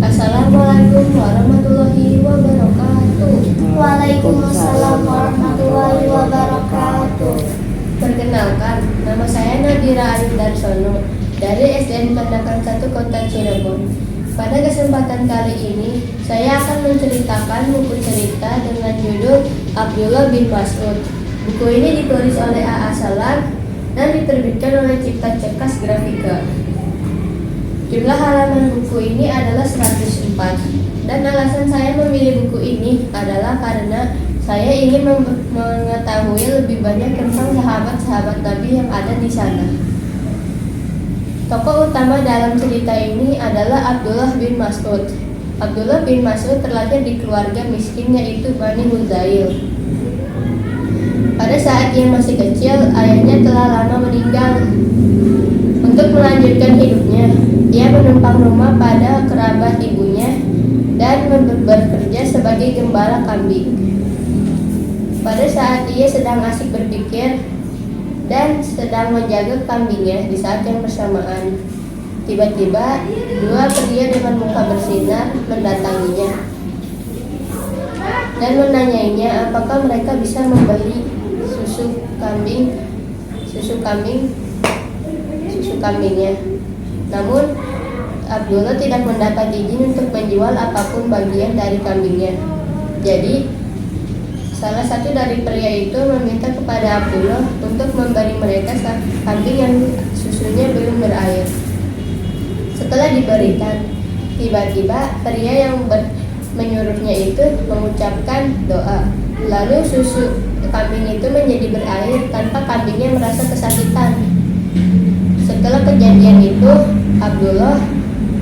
Assalamualaikum warahmatullahi wabarakatuh. Waalaikumsalam warahmatullahi wabarakatuh. Perkenalkan, nama saya Nadira Arif Darsono dari SDN Kandakan 1 Kota Cirebon. Pada kesempatan kali ini, saya akan menceritakan buku cerita dengan judul Abdullah bin Mas'ud. Buku ini ditulis oleh A.A. Salam dan diterbitkan oleh Cipta Cerkas Grafika. Jumlah halaman buku ini adalah 104, dan alasan saya memilih buku ini adalah karena saya ingin mengetahui lebih banyak tentang sahabat-sahabat Nabi yang ada di sana. Tokoh utama dalam cerita ini adalah Abdullah bin Mas'ud. Abdullah bin Mas'ud terlahir di keluarga miskin yaitu Bani Huzail. Pada saat ia masih kecil, ayahnya telah lama meninggal. Untuk melanjutkan hidupnya, ia menumpang rumah pada kerabat ibunya dan bekerja sebagai gembala kambing. Pada saat ia sedang asik berpikir dan sedang menjaga kambingnya di saat yang bersamaan, tiba-tiba dua pria dengan muka bersinar mendatanginya dan menanyainya apakah mereka bisa membeli susu kambingnya. Namun Abdullah tidak mendapat izin untuk menjual apapun bagian dari kambingnya. Jadi salah satu dari pria itu meminta kepada Abdullah untuk memberi mereka kambing yang susunya belum berair. Setelah diberikan, tiba-tiba pria yang menyuruhnya itu mengucapkan doa. Lalu susu kambing itu menjadi berair tanpa kambingnya merasa kesakitan. Setelah kejadian itu, Abdullah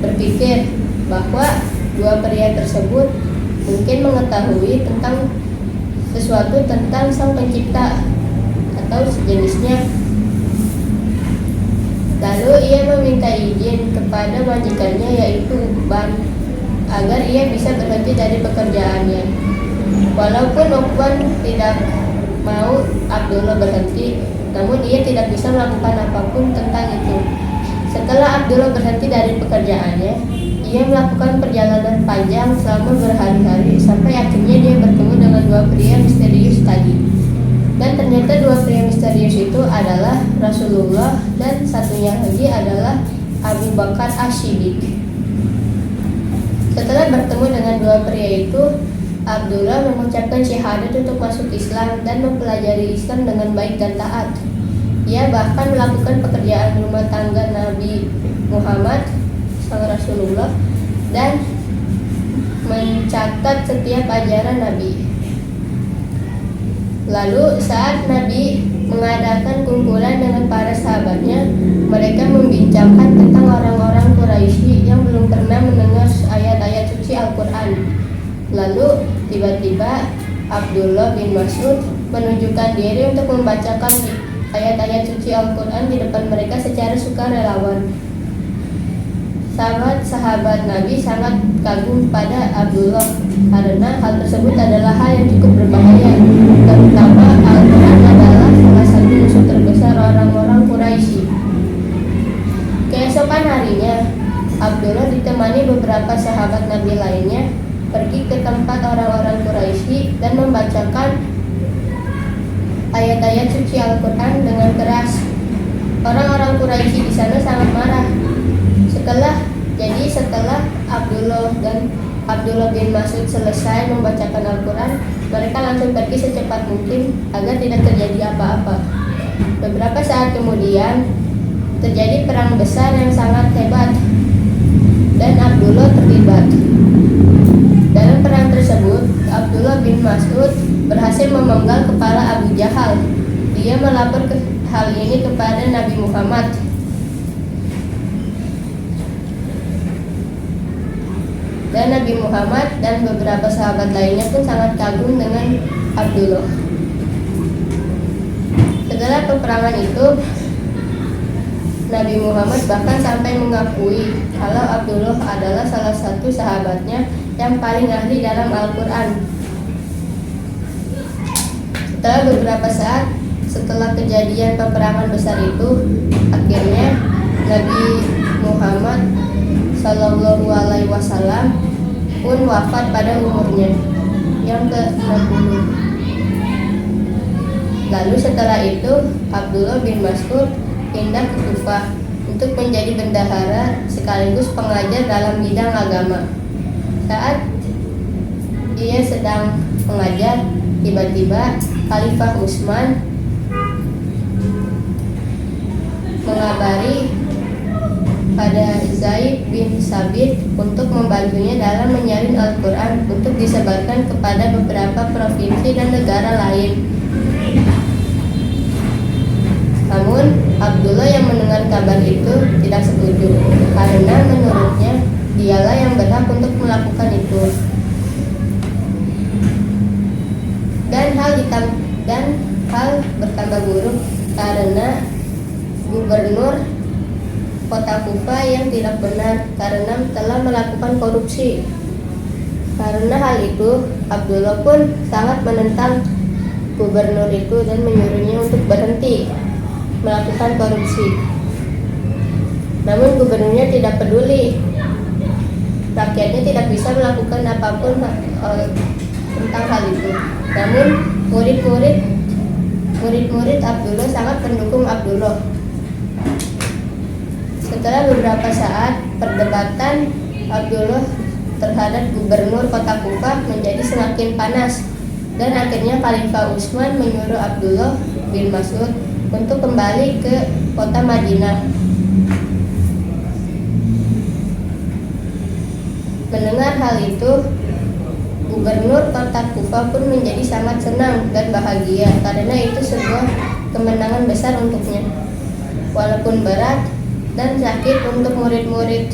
berpikir bahwa dua pria tersebut mungkin mengetahui tentang sesuatu tentang Sang Pencipta atau sejenisnya. Lalu ia meminta izin kepada majikannya yaitu Uqban agar ia bisa berhenti dari pekerjaannya. Walaupun Uqban tidak mau Abdullah berhenti, namun ia tidak bisa melakukan apapun tentang itu. Setelah Abdullah berhenti dari pekerjaannya, ia melakukan perjalanan panjang selama berhari-hari sampai akhirnya dia bertemu dengan dua pria misterius tadi. Dan ternyata dua pria misterius itu adalah Rasulullah dan satunya lagi adalah Abu Bakar As-Siddiq. Setelah bertemu dengan dua pria itu, Abdullah mengucapkan syahadat untuk masuk Islam dan mempelajari Islam dengan baik dan taat. Ia bahkan melakukan pekerjaan rumah tangga Nabi Muhammad sang Rasulullah dan mencatat setiap ajaran Nabi. Lalu saat Nabi mengadakan kumpulan dengan para sahabatnya, mereka membincangkan tentang orang-orang Quraisy yang belum pernah mendengar ayat-ayat suci Al-Quran. Lalu tiba-tiba Abdullah bin Mas'ud menunjukkan diri untuk membacakan ayat-ayat suci Al-Quran di depan mereka secara sukarelawan. Sahabat Nabi sangat kagum pada Abdullah karena hal tersebut adalah hal yang cukup berbahaya, terutama Al-Quran adalah salah satu musuh terbesar orang-orang Quraisy. Keesokan harinya, Abdullah ditemani beberapa sahabat Nabi lainnya pergi ke tempat orang-orang Quraisy dan membacakan ayat-ayat suci Al-Quran dengan keras. Orang-orang Quraisy di sana sangat marah. Setelah Abdullah bin Mas'ud selesai membacakan Al-Quran, mereka langsung pergi secepat mungkin agar tidak terjadi apa-apa. Beberapa saat kemudian terjadi perang besar yang sangat hebat dan Abdullah terlibat. Dalam perang tersebut, Abdullah bin Mas'ud berhasil memenggal kepala Abu Jahal. Dia melapor hal ini kepada Nabi Muhammad. Dan Nabi Muhammad dan beberapa sahabat lainnya pun sangat kagum dengan Abdullah. Setelah peperangan itu, Nabi Muhammad bahkan sampai mengakui kalau Abdullah adalah salah satu sahabatnya yang paling ahli dalam Al-Quran. Setelah beberapa saat setelah kejadian peperangan besar itu, akhirnya Nabi Muhammad Shallallahu Alaihi Wasallam pun wafat pada umurnya yang ke-60. Lalu setelah itu Abdullah bin Mas'ud pindah ke Kufah untuk menjadi bendahara sekaligus pengajar dalam bidang agama. Saat ia sedang mengajar, tiba-tiba Khalifah Utsman mengabari pada Zaid bin Sabit untuk membantunya dalam menyalin Al-Quran untuk disebarkan kepada beberapa provinsi dan negara lain. Namun Abdullah yang mendengar kabar itu tidak setuju karena menurutnya dialah yang berhak untuk melakukan itu. Dan hal bertambah buruk karena gubernur kota Kufah yang tidak benar karena telah melakukan korupsi. Karena hal itu, Abdullah pun sangat menentang gubernur itu dan menyuruhnya untuk berhenti melakukan korupsi. Namun gubernurnya tidak peduli. Rakyatnya tidak bisa melakukan apapun tentang hal itu. Namun murid-murid Abdullah sangat mendukung Abdullah. Setelah beberapa saat perdebatan Abdullah terhadap gubernur kota Kufah menjadi semakin panas, dan akhirnya Khalifah Utsman menyuruh Abdullah bin Mas'ud untuk kembali ke kota Madinah. Mendengar hal itu, gubernur kota Kufah pun menjadi sangat senang dan bahagia karena itu sebuah kemenangan besar untuknya. Walaupun berat dan sakit untuk murid-murid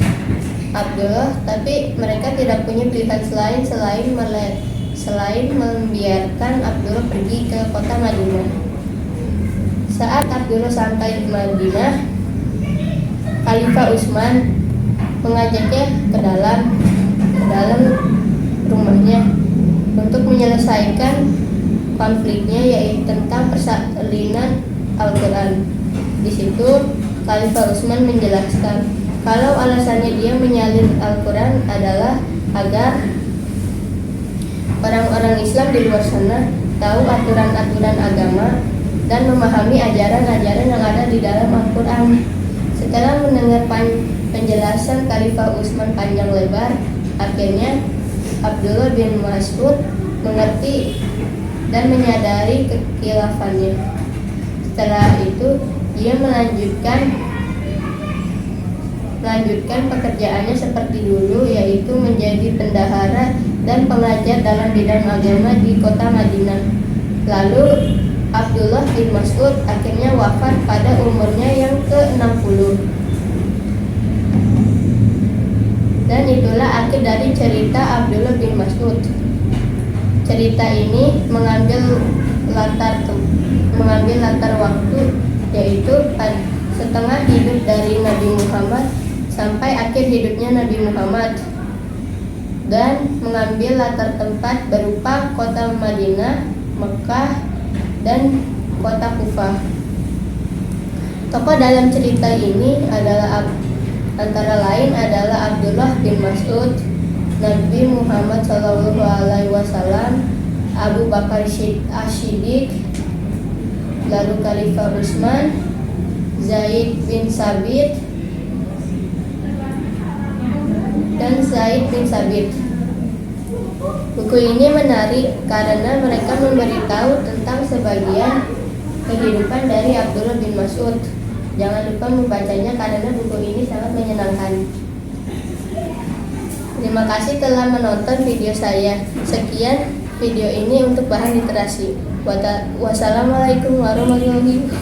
Abdullah, tapi mereka tidak punya pilihan selain membiarkan Abdullah pergi ke kota Madinah. Saat Abdullah sampai di Madinah, Khalifah Utsman mengajaknya ke dalam rumahnya untuk menyelesaikan konfliknya, yaitu tentang persalinan Al-Quran. Di situ Khalifah Utsman menjelaskan kalau alasannya dia menyalin Al-Quran adalah agar orang-orang Islam di luar sana tahu aturan-aturan agama dan memahami ajaran-ajaran yang ada di dalam Al-Quran. Setelah mendengar penjelasan Khalifah Utsman panjang lebar, akhirnya Abdullah bin Mas'ud mengerti dan menyadari kekhilaafannya. Setelah itu dia melanjutkan pekerjaannya seperti dulu, yaitu menjadi bendahara dan pengajar dalam bidang agama di kota Madinah. Lalu Abdullah bin Mas'ud akhirnya wafat pada umurnya yang ke-60. Dan itulah akhir dari cerita Abdullah bin Mas'ud. Cerita ini mengambil latar waktu, yaitu setengah hidup dari Nabi Muhammad sampai akhir hidupnya Nabi Muhammad, dan mengambil latar tempat berupa kota Madinah, Mekah, dan kota Kufah. Tokoh dalam cerita ini adalah antara lain adalah Abdullah bin Mas'ud, Nabi Muhammad SAW, Abu Bakar As-Siddiq, lalu Khalifah Utsman, Zaid bin Sabit, dan Zaid bin Sabit. Buku ini menarik karena mereka memberitahu tentang sebagian kehidupan dari Abdullah bin Mas'ud. Jangan lupa membacanya karena buku ini sangat menyenangkan. Terima kasih telah menonton video saya. Sekian video ini untuk bahan literasi. Wassalamualaikum warahmatullahi wabarakatuh.